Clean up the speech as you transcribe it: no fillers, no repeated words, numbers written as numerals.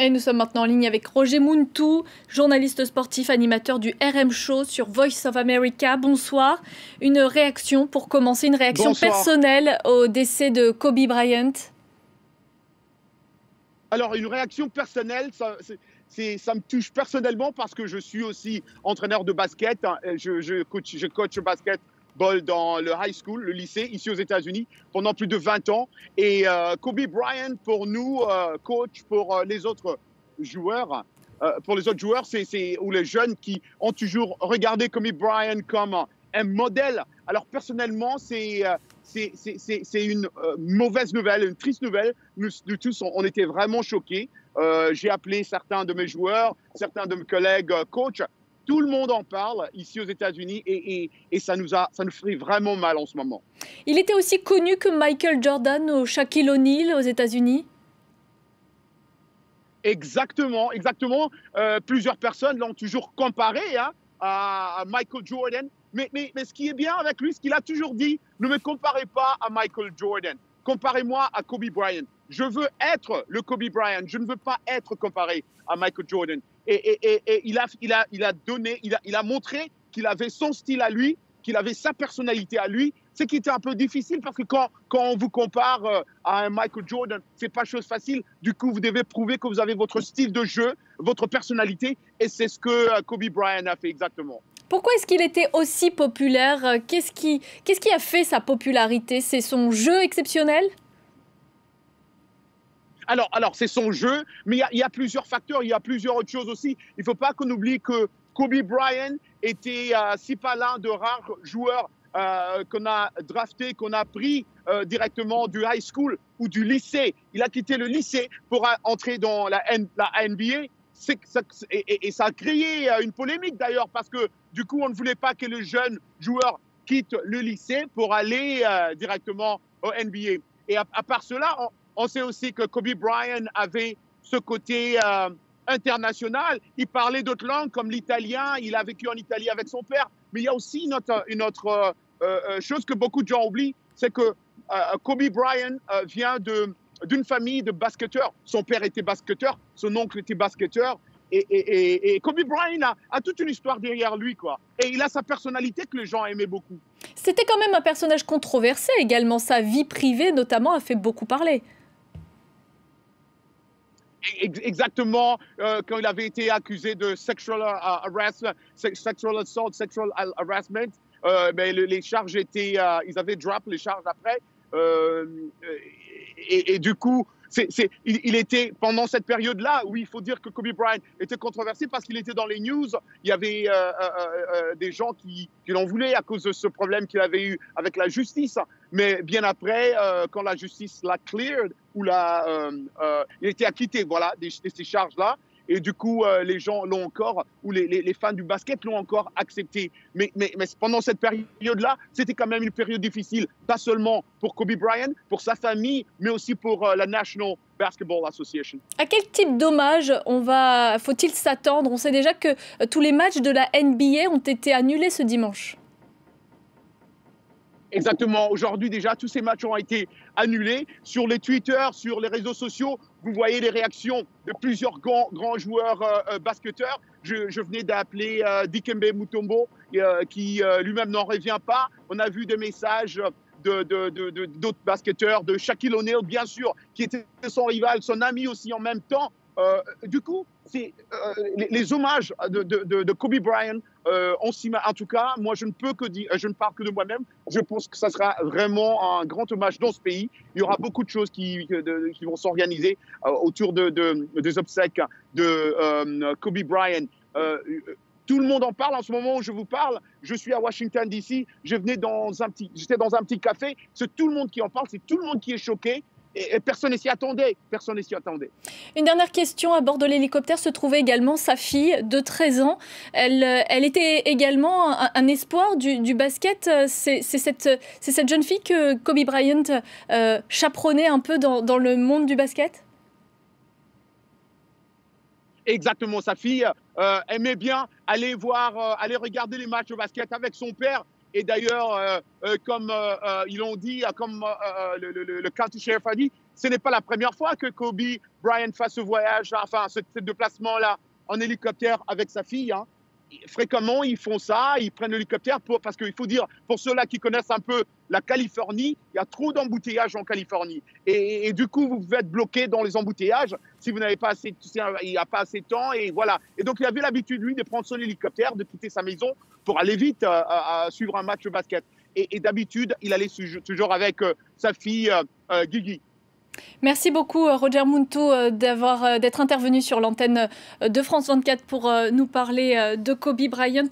Et nous sommes maintenant en ligne avec Roger Mountou, journaliste sportif, animateur du RM Show sur Voice of America. Bonsoir. Une réaction pour commencer, une réaction personnelle au décès de Kobe Bryant. Alors, une réaction personnelle, ça me touche personnellement parce que je suis aussi entraîneur de basket. Je coach basketball dans le high school, le lycée, ici aux États-Unis, pendant plus de 20 ans. Et Kobe Bryant, pour nous, coach, pour les autres joueurs, ou les jeunes qui ont toujours regardé Kobe Bryant comme un modèle. Alors, personnellement, c'est une mauvaise nouvelle, une triste nouvelle. Nous tous, on était vraiment choqués. J'ai appelé certains de mes joueurs, certains de mes collègues coachs. Tout le monde en parle ici aux États-Unis et ça nous fait vraiment mal en ce moment. Il était aussi connu que Michael Jordan ou Shaquille O'Neal aux États-Unis. Exactement. Plusieurs personnes l'ont toujours comparé à Michael Jordan. Mais ce qui est bien avec lui, ce qu'il a toujours dit, ne me comparez pas à Michael Jordan. Comparez-moi à Kobe Bryant. Je veux être le Kobe Bryant. Je ne veux pas être comparé à Michael Jordan. Et il a montré qu'il avait son style à lui, qu'il avait sa personnalité à lui. Ce qui était un peu difficile parce que quand on vous compare à un Michael Jordan, c'est pas chose facile. Du coup, vous devez prouver que vous avez votre style de jeu, votre personnalité. Et c'est ce que Kobe Bryant a fait exactement. Pourquoi est-ce qu'il était aussi populaire? Qu'est-ce qui a fait sa popularité? C'est son jeu exceptionnel? Alors c'est son jeu, mais il y a plusieurs facteurs, il y a plusieurs autres choses aussi. Il ne faut pas qu'on oublie que Kobe Bryant était, si pas l'un de rares joueurs qu'on a drafté, qu'on a pris directement du high school ou du lycée. Il a quitté le lycée pour entrer dans la NBA. Et ça a créé une polémique d'ailleurs parce que du coup, on ne voulait pas que le jeune joueur quitte le lycée pour aller directement au NBA. Et à part cela, on sait aussi que Kobe Bryant avait ce côté international. Il parlait d'autres langues comme l'italien. Il a vécu en Italie avec son père. Mais il y a aussi une autre chose que beaucoup de gens oublient, c'est que Kobe Bryant vient d'une famille de basketteurs. Son père était basketteur, son oncle était basketteur. Et Kobe Bryant a toute une histoire derrière lui, quoi. Et il a sa personnalité que les gens aimaient beaucoup. C'était quand même un personnage controversé également. Sa vie privée, notamment, a fait beaucoup parler. Exactement, quand il avait été accusé de sexual assault, sexual harassment, mais les charges étaient, ils avaient drop les charges après. Et du coup, il était pendant cette période-là où il faut dire que Kobe Bryant était controversé parce qu'il était dans les news. Il y avait des gens qui l'en voulaient à cause de ce problème qu'il avait eu avec la justice. Mais bien après, quand la justice l'a cleared, il était acquitté, voilà, de ces charges-là. Et du coup, les gens l'ont encore, ou les fans du basket l'ont encore accepté. Mais pendant cette période-là, c'était quand même une période difficile, pas seulement pour Kobe Bryant, pour sa famille, mais aussi pour la National Basketball Association. À quel type d'hommage faut-il s'attendre? On sait déjà que tous les matchs de la NBA ont été annulés ce dimanche. Exactement. Aujourd'hui, déjà, tous ces matchs ont été annulés. Sur les Twitter, sur les réseaux sociaux, vous voyez les réactions de plusieurs grands joueurs basketteurs. Je venais d'appeler Dikembe Mutombo, qui lui-même n'en revient pas. On a vu des messages d'autres basketteurs, de Shaquille O'Neal, bien sûr, qui était son rival, son ami aussi en même temps. Du coup, les hommages de Kobe Bryant, en tout cas, moi, je ne parle que de moi-même. Je pense que ça sera vraiment un grand hommage dans ce pays. Il y aura beaucoup de choses qui vont s'organiser autour des obsèques de Kobe Bryant. Tout le monde en parle en ce moment où je vous parle. Je suis à Washington, D.C. J'étais dans un petit café. C'est tout le monde qui en parle. C'est tout le monde qui est choqué. Et personne ne s'y attendait. Une dernière question. À bord de l'hélicoptère se trouvait également sa fille de 13 ans. Elle était également un espoir du basket. C'est cette jeune fille que Kobe Bryant chaperonnait un peu dans le monde du basket? Exactement. Sa fille aimait bien aller regarder les matchs de basket avec son père. Et d'ailleurs, comme ils l'ont dit, comme le county sheriff a dit, ce n'est pas la première fois que Kobe Bryant fasse ce voyage, enfin ce déplacement-là en hélicoptère avec sa fille. Hein. Fréquemment, ils font ça, ils prennent l'hélicoptère parce qu'il faut dire, pour ceux-là qui connaissent un peu la Californie, il y a trop d'embouteillages en Californie. Et du coup, vous pouvez être bloqué dans les embouteillages si vous n'avez pas assez, il n'y a pas assez de temps. Et voilà. Et donc, il avait l'habitude, lui, de prendre son hélicoptère, de quitter sa maison pour aller vite à suivre un match de basket. Et d'habitude, il allait toujours avec sa fille Guigui. Merci beaucoup Roger Munto d'être intervenu sur l'antenne de France 24 pour nous parler de Kobe Bryant.